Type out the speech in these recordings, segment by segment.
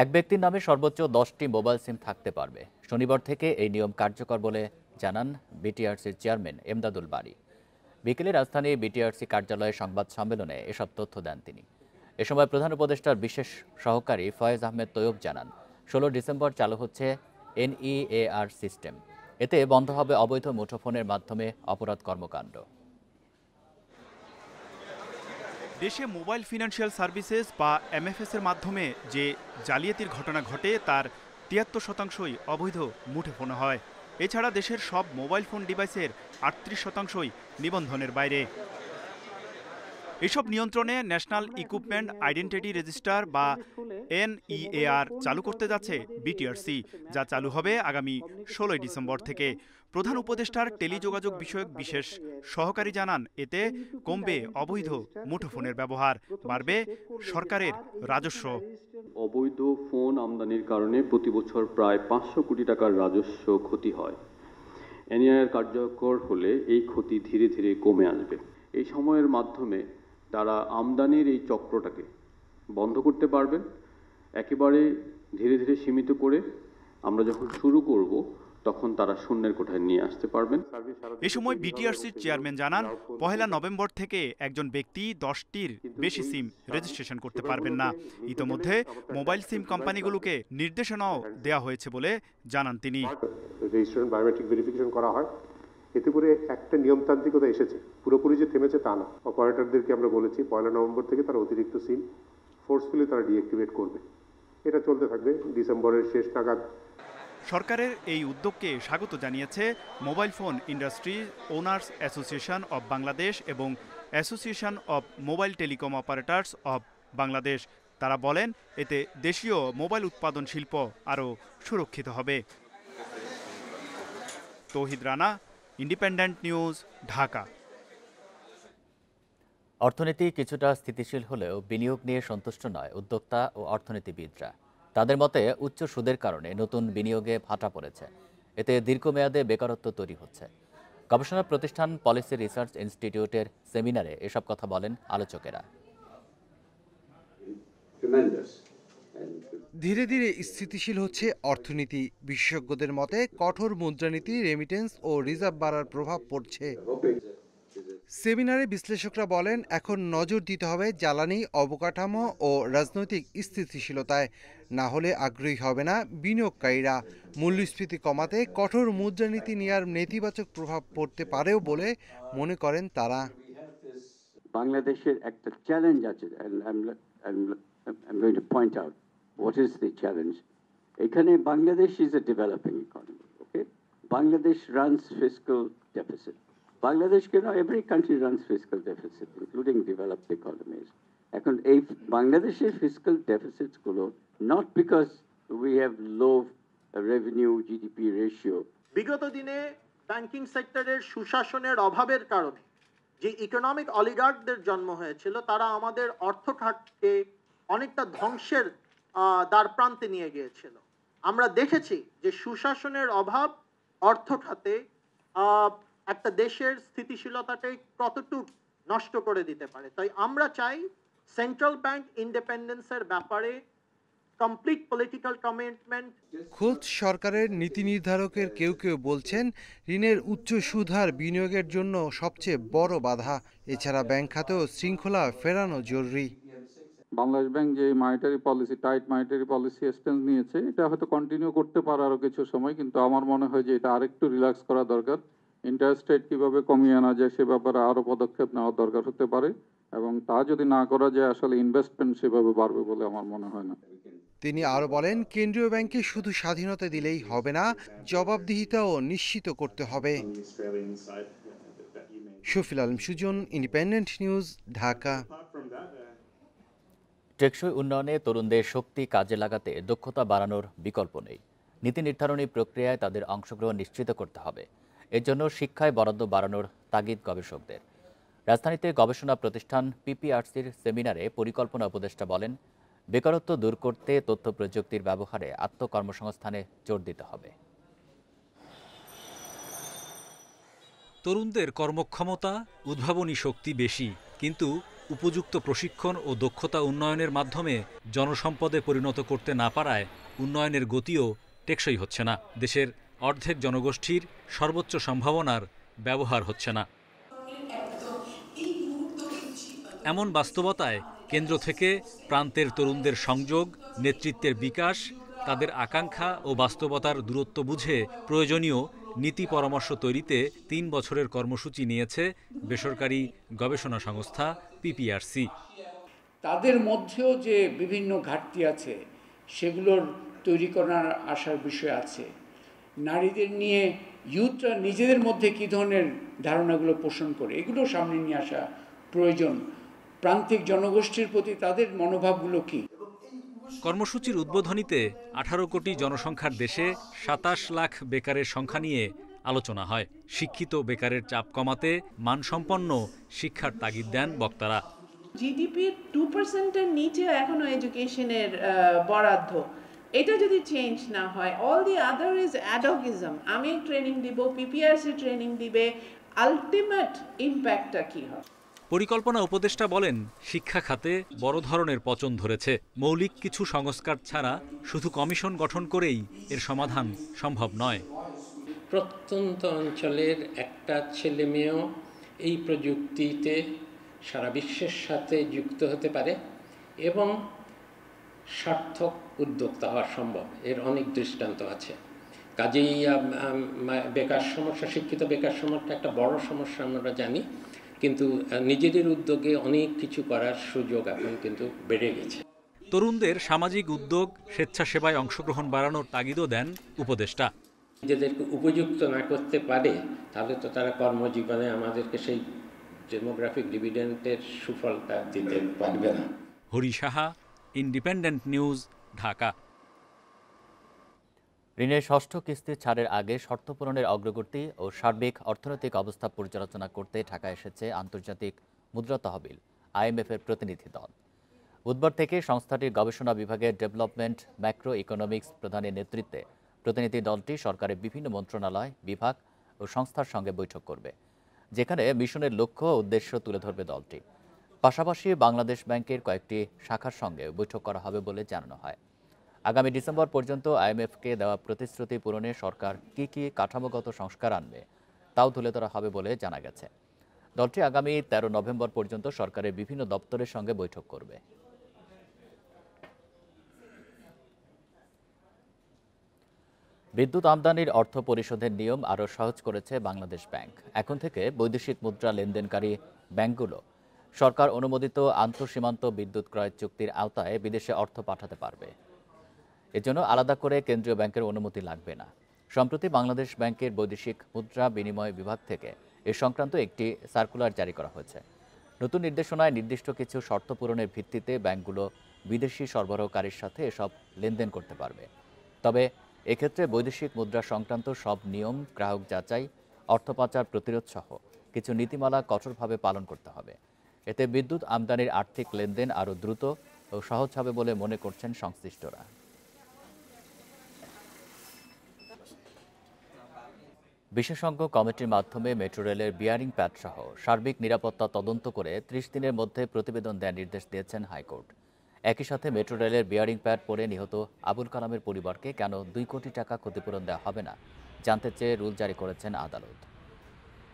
এক ব্যক্তির নামে সর্বোচ্চ 10টি মোবাইল সিম থাকতে পারবে। শনিবার থেকে এই নিয়ম কার্যকর বলে জানান বিটিআরসির চেয়ারম্যান এমদাদুল বারী। বিকেলে রাজধানী বিটিআরসি কার্যালয়ে সংবাদ সম্মেলনে এসব তথ্য দেন তিনি। এ সময় প্রধান উপদেষ্টার বিশেষ সহকারী ফয়েজ আহমেদ তৈয়ব জানান, 16 ডিসেম্বর চালু হচ্ছে NEAR সিস্টেম। এতে বন্ধ হবে অবৈধ মুঠোফোনের মাধ্যমে অপরাধ কর্মকাণ্ড। দেশে মোবাইল ফিনান্সিয়াল সার্ভিসেস বা MFS এর মাধ্যমে যে জালিয়াতির ঘটনা ঘটে তার 73%ই অবৈধ মুঠোফোন হয়। এছাড়া দেশের সব মোবাইল ফোন ডিভাইসের 38%ই নিবন্ধনের বাইরে। এসব নিয়ন্ত্রণে ন্যাশনাল ইকুইপমেন্ট আইডেন্টিটি রেজিস্টার বা NEAR চালু করতে যাচ্ছে বিটিআরসি, যা চালু হবে আগামী 16 ডিসেম্বর থেকে। প্রধান উপদেষ্টার টেলিযোগাযোগ বিষয়ক বিশেষ সহকারী জানান, এতে কমবে অবৈধ মুঠোফোনের ব্যবহার, বাড়বে সরকারের রাজস্ব। অবৈধ ফোন আমদানির কারণে প্রতি বছর প্রায় 500 কোটি টাকার রাজস্ব ক্ষতি হয়। NEAR কার্যকর হলে এই ক্ষতি ধীরে ধীরে কমে আসবে। এই সময়ের মাধ্যমে তারা আমদানির এই চক্রটাকে বন্ধ করতে পারবেন। একেবারে ধীরে ধীরে সীমিত করে আমরা যখন শুরু করব তখন তারা শূন্যের কোঠায় নিয়ে আসতে পারবেন। এ সময় বিটিআরসির চেয়ারম্যান জানান, 1 নভেম্বর থেকে একজন ব্যক্তি 10টির বেশি সিম রেজিস্ট্রেশন করতে পারবেন না। ইতোমধ্যে মোবাইল সিম কোম্পানিগুলোকে নির্দেশনাও দেওয়া হয়েছে বলে জানান তিনি। রেজিস্ট্রেশন বায়োমেট্রিক ভেরিফিকেশন করা হয়, এতে করে একটা নিয়মতান্ত্রিকতা এসেছে, পুরোপুরি যে থেমেছে তা না। অপারেটরদেরকে আমরা বলেছি 1 নভেম্বর থেকে তারা অতিরিক্ত সিম ফোর্সফুলি তারা ডিঅ্যাক্টিভেট করবে। এটা চলতে থাকবে ডিসেম্বরের শেষ নাগাদ। সরকারের এই উদ্যোগকে স্বাগত জানিয়েছে mobile phone industry owners association of Bangladesh এবং association of mobile telecom operators of Bangladesh. তারা বলেন, এতে দেশীয় মোবাইল উৎপাদন শিল্প আরও সুরক্ষিত হবে। তৌহিদ রানা, ইন্ডিপেন্ডেন্ট নিউজ, ঢাকা। অর্থনীতি কিছুটা স্থিতিশীল হলেও বিনিয়োগ নিয়ে সন্তুষ্ট নয় উদ্যোক্তা ও অর্থনীতিবিদরা। তাদের মতে উচ্চ সুদের কারণে নতুন বিনিয়োগে ভাটা পড়েছে। এতে দীর্ঘমেয়াদে বেকারত্ব তৈরি হচ্ছে। গবেষণা প্রতিষ্ঠান পলিসি রিসার্চ ইনস্টিটিউটের সেমিনারে এসব কথা বলেন আলোচকেরা। ধীরে ধীরে স্থিতিশীল হচ্ছে অর্থনীতি। বিশেষজ্ঞদের মতে কঠোর মুদ্রানীতি, রেমিটেন্স ও রিজার্ভ বাড়ার প্রভাব পড়ছে। সেমিনারে বিশ্লেষকরা বলেন, এখন নজর দিতে হবে জ্বালানি, অবকাঠামো ও রাজনৈতিক স্থিতিশীলতায়। না হলে আগ্রহী হবে না বিনিয়োগকারীরা। মূল্যস্ফীতি কমাতে কঠোর মুদ্রানীতি নেওয়ার নেতিবাচক প্রভাব পড়তে পারেও বলে মনে করেন তারা। বাংলাদেশের একটা চ্যালেঞ্জ আছে, I'm going to point out what is the challenge. এখানে Bangladesh is a developing economy, okay? Bangladesh runs fiscal deficit. Bangladesh, every country runs fiscal deficit, including developed economies. এখন এই বাংলাদেশের fiscal deficits গুলো not because we have low revenue GDP ratio. বিগত দিনে banking সেক্টরের সুশাসনের অভাবের কারণে যে ইকোনমিক অলিগার্কদের জন্ম হয়েছিল, তারা আমাদের অর্থ খাতকে অনেকটা ধ্বংসের দ্বার প্রান্তে নিয়ে গিয়েছিল। আমরা দেখেছি যে সুশাসনের অভাব অর্থ খাতে একটা দেশের স্থিতিশীলতাকে কতটুকু নষ্ট করে দিতে পারে। তাই আমরা চাই সেন্ট্রাল ব্যাংক ইন্ডিপেন্ডেন্সের ব্যাপারে কমপ্লিট পলিটিক্যাল কমিটমেন্ট। খোদ সরকারের নীতি নির্ধারকের কেউ কেউ বলছেন, ঋণের উচ্চ সুদ হার বিনিয়োগের জন্য সবচেয়ে বড় বাধা। এছাড়া ব্যাংক খাতেও শৃঙ্খলা ফেরানো জরুরি। বাংলাদেশ ব্যাংক যে monetary policy, tight monetary policy stance নিয়েছে, এটা হয়তো কন্টিনিউ করতে পারে আরো কিছু সময়, কিন্তু আমার মনে হয় যে এটা আরেকটু রিল্যাক্স করা দরকার। ইন্টারেস্ট রেট কিভাবে কমিয়ে আনা যায় সে ব্যাপারে আরো পদক্ষেপ নেওয়া দরকার হতে পারে, এবং তা যদি না করা যায় আসলে ইনভেস্টমেন্ট সেভাবে বাড়বে বলে আমার মনে হয় না। তিনি আরো বলেন, কেন্দ্রীয় ব্যাংকে শুধু স্বাধীনতা দিলেই হবে না, জবাবদিহিতাও নিশ্চিত করতে হবে। Shafil Alam Sujon, Independent News, Dhaka. টেকসই উন্নয়নে তরুণদের শক্তি কাজে লাগাতে দক্ষতা বাড়ানোর বিকল্প নেই। নীতি নির্ধারণী প্রক্রিয়ায় তাদের অংশগ্রহণ নিশ্চিত করতে হবে। এর জন্য শিক্ষায় বরাদ্দ বাড়ানোর তাগিদ গবেষকদের। রাজধানীতে গবেষণা প্রতিষ্ঠান PPRCর সেমিনারে পরিকল্পনা উপদেষ্টা বলেন, বেকারত্ব দূর করতে তথ্য প্রযুক্তির ব্যবহারে আত্মকর্মসংস্থানে জোর দিতে হবে। তরুণদের কর্মক্ষমতা, উদ্ভাবনী শক্তি বেশি, কিন্তু উপযুক্ত প্রশিক্ষণ ও দক্ষতা উন্নয়নের মাধ্যমে জনসম্পদে পরিণত করতে না পারায় উন্নয়নের গতিও টেকসই হচ্ছে না। দেশের অর্ধেক জনগোষ্ঠীর সর্বোচ্চ সম্ভাবনার ব্যবহার হচ্ছে না। এমন বাস্তবতায় কেন্দ্র থেকে প্রান্তের তরুণদের সংযোগ, নেতৃত্বের বিকাশ, তাদের আকাঙ্ক্ষা ও বাস্তবতার দূরত্ব বুঝে প্রয়োজনীয় নীতি পরামর্শ তৈরিতে ৩ বছরের কর্মসূচি নিয়েছে বেসরকারি গবেষণা সংস্থা পিপিআরসি। তাদের মধ্যেও যে বিভিন্ন ঘাটতি আছে সেগুলোর তৈরি করার আসার বিষয় আছে। নারীদের নিয়ে ইউথরা নিজেদের মধ্যে কী ধরনের ধারণাগুলো পোষণ করে এগুলো সামনে নিয়ে আসা প্রয়োজন। প্রান্তিক জনগোষ্ঠীর প্রতি তাদের মনোভাবগুলো কী। কর্মসূচির উদ্বোধনীতে 18 কোটি জনসংখ্যার দেশে 27 লাখ বেকারের সংখ্যা নিয়ে আলোচনা হয়। শিক্ষিত বেকারের চাপ কমাতে মানসম্পন্ন শিক্ষার তাগিদ দেন বক্তারা। জিডিপির 2%-এর নিচে এখনো এডুকেশনের বরাদ্দ, এটা যদি চেঞ্জ না হয়, অল দি আদার ইজ অ্যাডহকিজম। আমি ট্রেনিং দিব, পিপিআরসি ট্রেনিং দিবে, আলটিমেট ইম্প্যাক্টটা কী হয়। পরিকল্পনা উপদেষ্টা বলেন, শিক্ষা খাতে বড় ধরনের পচন ধরেছে। মৌলিক কিছু সংস্কার ছাড়া শুধু কমিশন গঠন করেই এর সমাধান সম্ভব নয়। প্রত্যন্ত অঞ্চলের একটা ছেলে মেয়েও এই প্রযুক্তিতে সারা বিশ্বের সাথে যুক্ত হতে পারে এবং সার্থক উদ্যোক্তা হওয়া সম্ভব। এর অনেক দৃষ্টান্ত আছে। কাজেই বেকার সমস্যা, শিক্ষিত বেকার সমস্যা একটা বড় সমস্যা আমরা জানি, কিন্তু নিজেদের উদ্যোগে অনেক কিছু করার সুযোগ এখন কিন্তু বেড়ে গেছে। তরুণদের সামাজিক উদ্যোগ, স্বেচ্ছাসেবায় অংশগ্রহণ বাড়ানোর তাগিদও দেন উপদেষ্টা। নিজেদেরকে উপযুক্ত না করতে পারে তাহলে তো তারা কর্মজীবনে আমাদেরকে সেই ডেমোগ্রাফিক ডিভিডেন্টের সুফলটা দিতে পারবে না। Hari Saha, independent News, Dhaka. ঋণের ষষ্ঠ কিস্তি ছাড়ের আগে শর্ত পূরণের অগ্রগতি ও সার্বিক অর্থনৈতিক অবস্থা পর্যালোচনা করতে ঢাকা এসেছে আন্তর্জাতিক মুদ্রা তহবিল IMF-এর প্রতিনিধি দল। বুধবার থেকে সংস্থাটির গবেষণা বিভাগের ডেভেলপমেন্ট ম্যাক্রো ইকোনমিক্স প্রধানের নেতৃত্বে প্রতিনিধি দলটি সরকারের বিভিন্ন মন্ত্রণালয়, বিভাগ ও সংস্থার সঙ্গে বৈঠক করবে, যেখানে মিশনের লক্ষ্য ও উদ্দেশ্য তুলে ধরবে দলটি। পাশাপাশি বাংলাদেশ ব্যাংকের কয়েকটি শাখার সঙ্গে বৈঠক করা হবে বলে জানানো হয়। আগামী ডিসেম্বর পর্যন্ত IMF-কে দেওয়া প্রতিশ্রুতি পূরণে সরকার কী কী কাঠামোগত সংস্কার আনবে তাও তুলে ধরা হবে বলে জানা গেছে। দলটি আগামী 13 নভেম্বর পর্যন্ত সরকারের বিভিন্ন দপ্তরের সঙ্গে বৈঠক করবে। বিদ্যুৎ আমদানির অর্থ পরিশোধের নিয়ম আরও সহজ করেছে বাংলাদেশ ব্যাংক। এখন থেকে বৈদেশিক মুদ্রা লেনদেনকারী ব্যাংকগুলো সরকার অনুমোদিত আন্তঃসীমান্ত বিদ্যুৎ ক্রয় চুক্তির আওতায় বিদেশে অর্থ পাঠাতে পারবে। এজন্য আলাদা করে কেন্দ্রীয় ব্যাংকের অনুমতি লাগবে না। সম্প্রতি বাংলাদেশ ব্যাংকের বৈদেশিক মুদ্রা বিনিময় বিভাগ থেকে এ সংক্রান্ত একটি সার্কুলার জারি করা হয়েছে। নতুন নির্দেশনায় নির্দিষ্ট কিছু শর্ত পূরণের ভিত্তিতে ব্যাংকগুলো বিদেশি সরবরাহকারীর সাথে এসব লেনদেন করতে পারবে। তবে এক্ষেত্রে বৈদেশিক মুদ্রা সংক্রান্ত সব নিয়ম, গ্রাহক যাচাই, অর্থ পাচার প্রতিরোধ সহ কিছু নীতিমালা কঠোরভাবে পালন করতে হবে। এতে বিদ্যুৎ আমদানির আর্থিক লেনদেন আরও দ্রুত ও সহজ হবে বলে মনে করছেন সংশ্লিষ্টরা। বিশেষজ্ঞ কমিটির মাধ্যমে মেট্রো রেলের বিয়ারিং প্যাড সহ সার্বিক নিরাপত্তা তদন্ত করে 30 দিনের মধ্যে প্রতিবেদন দেওয়ার নির্দেশ দিয়েছেন হাইকোর্ট। একই সাথে মেট্রো রেলের বিয়ারিং প্যাড পরে নিহত আবুল কালামের পরিবারকে কেন 2 কোটি টাকা ক্ষতিপূরণ দেওয়া হবে না জানতে চেয়ে রুল জারি করেছেন আদালত।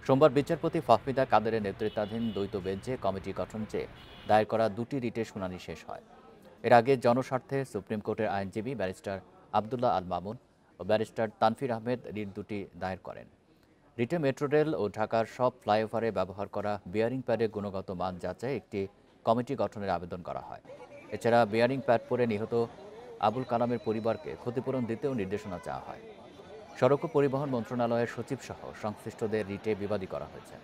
সোমবার বিচারপতি ফাহমিদা কাদেরের নেতৃত্বাধীন দ্বৈত বেঞ্চে কমিটি গঠন চেয়ে দায়ের করা 2টি রিটের শুনানি শেষ হয়। এর আগে জনস্বার্থে সুপ্রিম কোর্টের আইনজীবী ব্যারিস্টার আবদুল্লাহ আল মামুন ও ব্যারিস্টার তানফির আহমেদ রিট 2টি দায়ের করেন। রিটে মেট্রো রেল ও ঢাকার সব ফ্লাইওভারে ব্যবহার করা বিয়ারিং প্যাডের গুণগত মান যাচাই একটি কমিটি গঠনের আবেদন করা হয়। এছাড়া বিয়ারিং প্যাড পরে নিহত আবুল কালামের পরিবারকে ক্ষতিপূরণ দিতেও নির্দেশনা চাওয়া হয়। সড়ক ও পরিবহন মন্ত্রণালয়ের সচিব সহ সংশ্লিষ্টদের রিটে বিবাদী করা হয়েছে।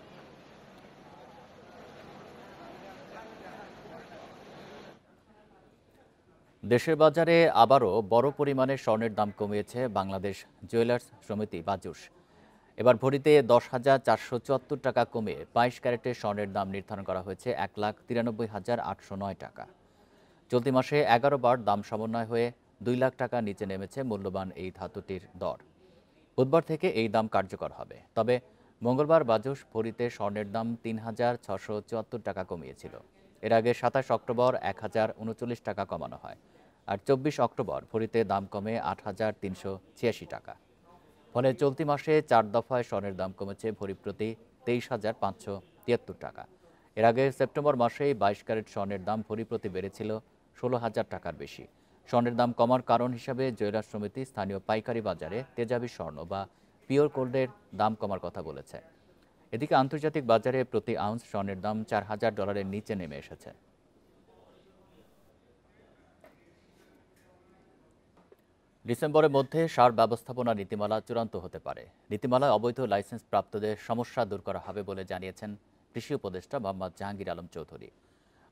দেশের বাজারে আবারও বড় পরিমাণে স্বর্ণের দাম কমিয়েছে বাংলাদেশ জুয়েলার্স সমিতি বাজুস। এবার ভরিতে 10,474 টাকা কমে 22 ক্যারেটের স্বর্ণের দাম নির্ধারণ করা হয়েছে 1,93,809 টাকা। চলতি মাসে 11 বার দাম সমন্বয় হয়ে 2 লাখ টাকা নিচে নেমেছে মূল্যবান এই ধাতুটির দর। বুধবার থেকে এই দাম কার্যকর হবে। তবে মঙ্গলবার বাজুস ভরিতে স্বর্ণের দাম 3,674 টাকা কমিয়েছিল। এর আগে 27 অক্টোবর 1039 টাকা কমানো হয়, আর 24 অক্টোবর ভরিতে দাম কমে 8386 টাকা। ফলে চলতি মাসে 4 দফায় স্বর্ণের দাম কমেছে ভরি প্রতি 23,573 টাকা। এর আগে সেপ্টেম্বর মাসেই 22 ক্যারেট স্বর্ণের দাম ভরি প্রতি বেড়েছিল 16,000 টাকার বেশি। স্বর্ণের দাম কমার কারণ হিসাবে জুয়েলার্স সমিতি স্থানীয় পাইকারি বাজারে তেজাবি স্বর্ণ বা পিওর গোল্ডের দাম কমার কথা বলেছে। এদিকে আন্তর্জাতিক বাজারে প্রতি আউন্স স্বর্ণের দাম $4,000 নিচে নেমে এসেছে। ডিসেম্বরের মধ্যে সার ব্যবস্থাপনা নীতিমালা চূড়ান্ত হতে পারে। নীতিমালায় অবৈধ লাইসেন্স প্রাপ্তদের সমস্যা দূর করা হবে বলে জানিয়েছেন কৃষি উপদেষ্টা মোহাম্মদ জাহাঙ্গীর আলম চৌধুরী।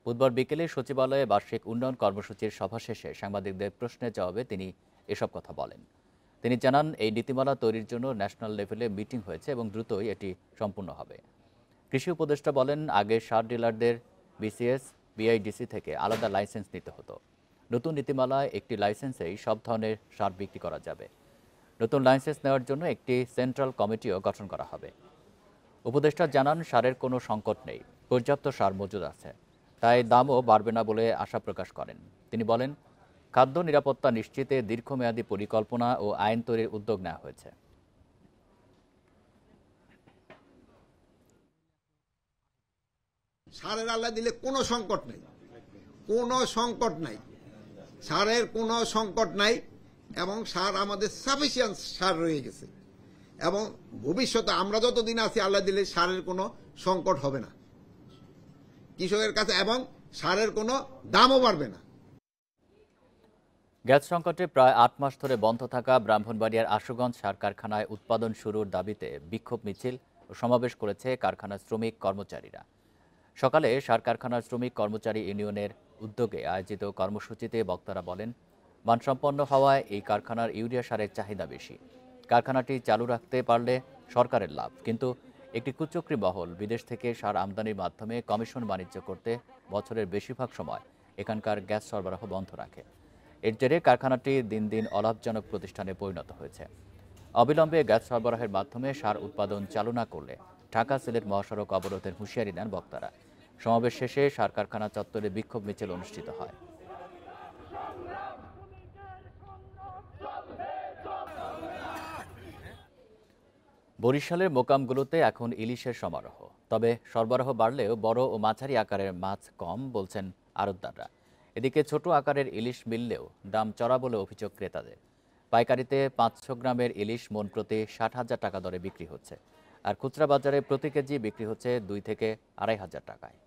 বুধবার বিকেলে সচিবালয়ে বার্ষিক উন্নয়ন কর্মসূচির সভা শেষে সাংবাদিকদের প্রশ্নের জবাবে তিনি এসব কথা বলেন। তিনি জানান, এই নীতিমালা তৈরির জন্য ন্যাশনাল লেভেলে মিটিং হয়েছে এবং দ্রুতই এটি সম্পূর্ণ হবে। কৃষি উপদেষ্টা বলেন, আগে সার ডিলারদের বিসিএস, বিআইডিসি থেকে আলাদা লাইসেন্স নিতে হতো। নতুন নীতিমালায় একটি লাইসেন্সেই সব ধরনের সার বিক্রি করা যাবে। নতুন লাইসেন্স নেওয়ার জন্য একটি সেন্ট্রাল কমিটিও গঠন করা হবে। উপদেষ্টা জানান, সারের কোনো সংকট নেই, পর্যাপ্ত সার মজুদ আছে, তাই দামও বাড়বে না বলে আশা প্রকাশ করেন। তিনি বলেন, খাদ্য নিরাপত্তা নিশ্চিতে দীর্ঘমেয়াদী পরিকল্পনা ও আইন তৈরির উদ্যোগ নেওয়া হয়েছে। সারের আল্লাহ দিলে কোনো সংকট নেই, কোনো সংকট নাই, সারের কোনো সংকট নাই এবং সার আমাদের সাফিসিয়েন্ট সার রয়ে গেছে এবং ভবিষ্যতে আমরা যতদিন আছি আল্লাহ দিলে সারের কোনো সংকট হবে না কৃষকের কাছে এবং সারের কোনো দামও বাড়বে না। গ্যাস সংকটে প্রায় 8 মাস ধরে বন্ধ থাকা ব্রাহ্মণবাড়িয়ার আশুগঞ্জ সার কারখানায় উৎপাদন শুরুর দাবিতে বিক্ষোভ মিছিল ও সমাবেশ করেছে কারখানার শ্রমিক কর্মচারীরা। সকালে সার কারখানার শ্রমিক কর্মচারী ইউনিয়নের উদ্যোগে আয়োজিত কর্মসূচিতে বক্তারা বলেন, মানসম্পন্ন হওয়ায় এই কারখানার ইউরিয়া সারের চাহিদা বেশি। কারখানাটি চালু রাখতে পারলে সরকারের লাভ, কিন্তু একটি কুচক্রী মহল বিদেশ থেকে সার আমদানির মাধ্যমে কমিশন বাণিজ্য করতে বছরের বেশিরভাগ সময় এখানকার গ্যাস সরবরাহ বন্ধ রাখে। এর জেরে কারখানাটি দিন দিন অলাভজনক প্রতিষ্ঠানে পরিণত হয়েছে। অবিলম্বে গ্যাস সরবরাহের মাধ্যমে সার উৎপাদন চালু না করলে ঢাকা সিলেট মহাসড়ক অবরোধের হুঁশিয়ারি দেন বক্তারা। সমাবেশ শেষে সার কারখানা চত্বরে বিক্ষোভ মিছিল অনুষ্ঠিত হয়। বরিশালের মোকামগুলোতে এখন ইলিশের সমারোহ, তবে সরবরাহ বাড়লেও বড় ও মাঝারি আকারের মাছ কম বলছেন আড়তদাররা। এদিকে ছোট আকারের ইলিশ মিললেও দাম চড়া বলে অভিযোগ ক্রেতাদের। পাইকারিতে 500 গ্রামের ইলিশ মন প্রতি 60,000 টাকা দরে বিক্রি হচ্ছে, আর খুচরা বাজারে প্রতি কেজি বিক্রি হচ্ছে 2 থেকে 2,500 টাকায়।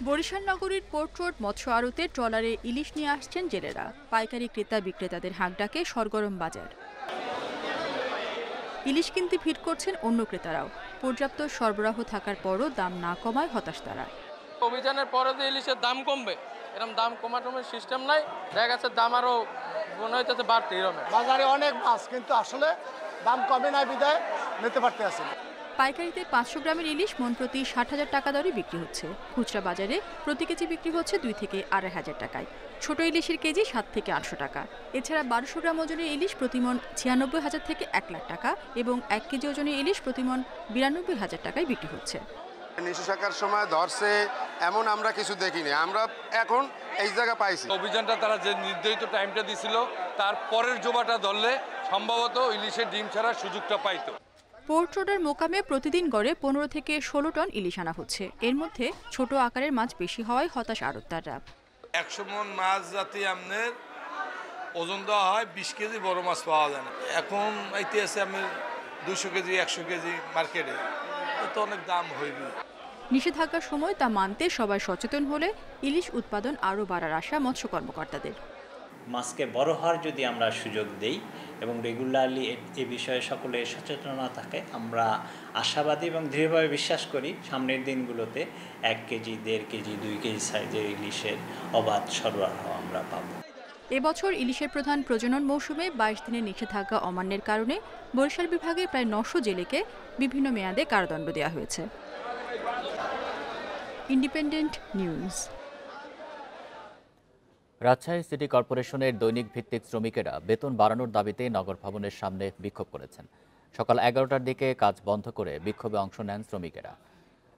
বরিশাল নগরীর পোর্ট রোড মৎস্য আড়তে ট্রলারে ইলিশ নিয়ে আসছেন জেলেরা। পাইকারি ক্রেতা বিক্রেতাদের হাঁক ডাকে সরগরম বাজার। ইলিশ কিনতে ভিড় করছেন অন্য ক্রেতারাও। পর্যাপ্ত সরবরাহ থাকার পরও দাম না কমায় হতাশ তারা। অভিযানের পরে যে ইলিশের দাম কমবে, এরকম দাম কমানোর সিস্টেম নাই, দেখা গেছে দাম আরও মনে হইতেছে বাড়তে। এরকম বাজারে অনেক মাছ, কিন্তু আসলে দাম কমে না বিদায় নিতে পারতে আসে। পাইকারিতে 500 গ্রামের ইলিশ মন প্রতি 60,000 টাকা দরে বিক্রি হচ্ছে। খুচরা বাজারে প্রতি কেজি বিক্রি হচ্ছে 2 থেকে 2,500 টাকায়। ছোট ইলিশের কেজি 7 থেকে 800 টাকা। এছাড়া 1200 গ্রাম ওজনের ইলিশ প্রতিমন 96,000 থেকে 1 লাখ টাকা এবং 1 কেজি ওজনের ইলিশ প্রতিমন 92,000 টাকায় বিক্রি হচ্ছে। নিষেধাজ্ঞার সময় ধরছে এমন আমরা কিছু দেখিনি, আমরা এখন এই জায়গা পাইছি। অভিযানটা তারা যে নির্ধারিত টাইমটা দিছিল তার পরের জোবাটা ধরলে সম্ভবত ইলিশের ডিম ছাড়ার সুযোগটা পাইতো। পোর্ট রোডের মোকামে প্রতিদিন গড়ে 15 থেকে 16 টন ইলিশ আনা হচ্ছে। এর মধ্যে ছোট আকারের মাছ বেশি হওয়ায় হতাশ আড়তদাররা। 100 মন মাছ জাতি আমাদের ওজন দেওয়া হয়, 20 কেজি বড় মাছ পাওয়া যায় না। এখন আইতে আছে আমাদের 200 কেজি 100 কেজি মার্কেটে, তো অনেক দাম হইবে। নিষেধাজ্ঞার সময় তা মানতে সবাই সচেতন হলে ইলিশ উৎপাদন আরও বাড়ার আশা মৎস্য কর্মকর্তাদের। মাছকে বড় হওয়ার যদি আমরা সুযোগ দেই এবং রেগুলারলি এ বিষয়ে সকলে সচেতনতা থাকে, আমরা আশাবাদী এবং দৃঢ়ভাবে বিশ্বাস করি সামনের দিনগুলোতে 1 কেজি, 1.5 কেজি, 2 কেজি সাইজের ইলিশের অবাধ সরবরাহ আমরা পাব। এবছর ইলিশের প্রধান প্রজনন মৌসুমে 22 দিনের নিষেধাজ্ঞা অমান্যের কারণে বরিশাল বিভাগে প্রায় 900 জেলেকে বিভিন্ন মেয়াদে কারাদণ্ড দেওয়া হয়েছে। Independent news. রাজশাহী সিটি কর্পোরেশনের দৈনিক ভিত্তিক শ্রমিকেরা বেতন বাড়ানোর দাবিতে নগর ভবনের সামনে বিক্ষোভ করেছেন। সকাল 11টার দিকে কাজ বন্ধ করে বিক্ষোভে অংশ নেন শ্রমিকেরা।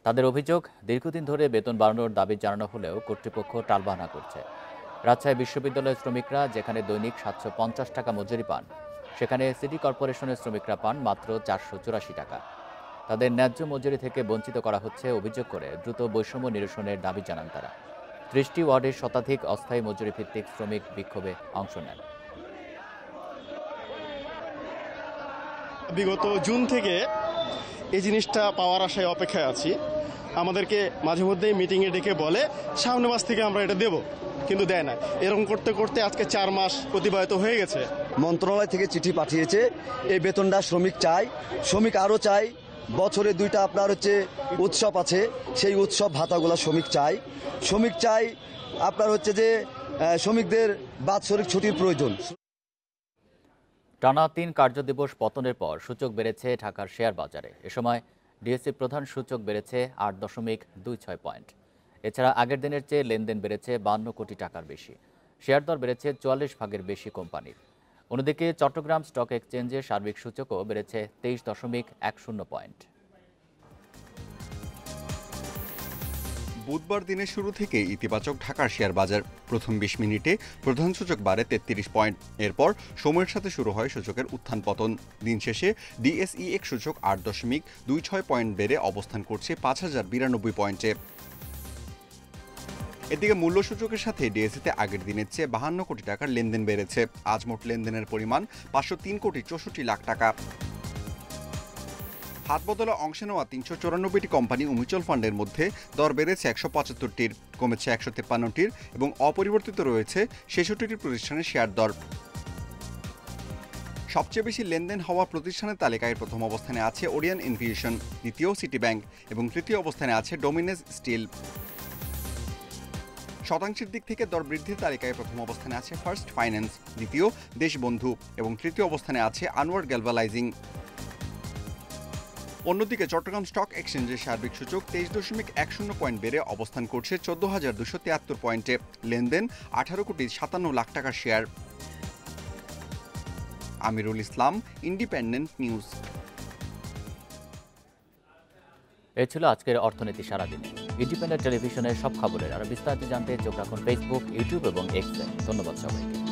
তাদের অভিযোগ, দীর্ঘদিন ধরে বেতন বাড়ানোর দাবি জানানো হলেও কর্তৃপক্ষ টালবাহানা করছে। রাজশাহী বিশ্ববিদ্যালয়ের শ্রমিকরা যেখানে দৈনিক 750 টাকা মজুরি পান, সেখানে সিটি কর্পোরেশনের শ্রমিকরা পান মাত্র 484 টাকা। তাদের ন্যায্য মজুরি থেকে বঞ্চিত করা হচ্ছে অভিযোগ করে দ্রুত বৈষম্য নিরসনের দাবি জানান তারা। 30টি ওয়ার্ডের শতাধিক অস্থায়ী মজুরি ভিত্তিক শ্রমিক বিক্ষোভে অংশ নেন। বিগত জুন থেকে এই জিনিসটা পাওয়ার আশায় অপেক্ষায় আছি। আমাদেরকে মাঝে মধ্যেই মিটিংয়ে ডেকে বলে সামনের মাস থেকে আমরা এটা দেব, কিন্তু দেয় না। এরকম করতে করতে আজকে 4 মাস অতিবাহিত হয়ে গেছে। মন্ত্রণালয় থেকে চিঠি পাঠিয়েছে, এই বেতনটা শ্রমিক চায়, শ্রমিক আরও চায়। বছরে 2টা আপনার উৎসব আছে, সেই উৎসব ভাতাগুলো শ্রমিক চায়। আপনার যে শ্রমিকদের বাৎসরিক ছুটির প্রয়োজন। টানা 3 কার্যদিবস পতনের পর সূচক বেড়েছে ঢাকার শেয়ার বাজারে। এ সময় ডিএসসি প্রধান সূচক বেড়েছে 8.26 পয়েন্ট। এছাড়া আগের দিনের চেয়ে লেনদেন বেড়েছে 52 কোটি টাকার বেশি। শেয়ার দর বেড়েছে 44 ভাগের বেশি কোম্পানির। অন্যদিকে চট্টগ্রাম স্টক এক্সচেঞ্জের সার্বিক সূচকও বেড়েছে 23.10 পয়েন্ট। বুধবার দিনের শুরু থেকে ইতিবাচক ঢাকার শেয়ার বাজার। প্রথম 20 মিনিটে প্রধান সূচক বাড়ে 33 পয়েন্ট। এরপর সময়ের সাথে শুরু হয় সূচকের উত্থান পতন। দিন শেষে ডিএসইএক্স সূচক 8.26 পয়েন্ট বেড়ে অবস্থান করছে 5092 পয়েন্টে। এদিকে মূল্য সূচকের সাথে ডিএসইতে আগের দিনের চেয়ে 52 কোটি টাকার লেনদেন বেড়েছে। আজ মোট লেনদেনের পরিমাণ 503 কোটি 64 লাখ টাকা। হাত বদলে অংশ নেওয়া 394টি কোম্পানি ও মিউচুয়াল ফান্ডের মধ্যে দর বেড়েছে 175টির, কমেছে 153টির এবং অপরিবর্তিত রয়েছে 66টি প্রতিষ্ঠানের শেয়ার দর। সবচেয়ে বেশি লেনদেন হওয়া প্রতিষ্ঠানের তালিকায় প্রথম অবস্থানে আছে ওরিয়ন ইনভিউশন, দ্বিতীয় সিটি ব্যাংক এবং তৃতীয় অবস্থানে আছে ডোমিনেস স্টিল। শতাংশের দিক থেকে দর বৃদ্ধির তালিকায় প্রথম অবস্থানে আছে ফার্স্ট ফাইন্যান্স, দ্বিতীয় দেশবন্ধু এবং তৃতীয় অবস্থানে আছে আনোয়ার গ্যালভালাইজিং। অন্যদিকে চট্টগ্রাম স্টক এক্সচেঞ্জের সার্বিক সূচক 23.10 পয়েন্ট বেড়ে অবস্থান করছে 14,273 পয়েন্টে। লেনদেন 18 কোটি 57 লাখ টাকার share. Amirul Islam, independent news. এ ছিল আজকের অর্থনীতি সারাদিনে। ইন্ডিপেন্ডেন্ট টেলিভিশনের সব খবরের আরো বিস্তারিত জানতে চোখ রাখুন ফেসবুক, ইউটিউব এবং এক্সে। ধন্যবাদ সবাইকে।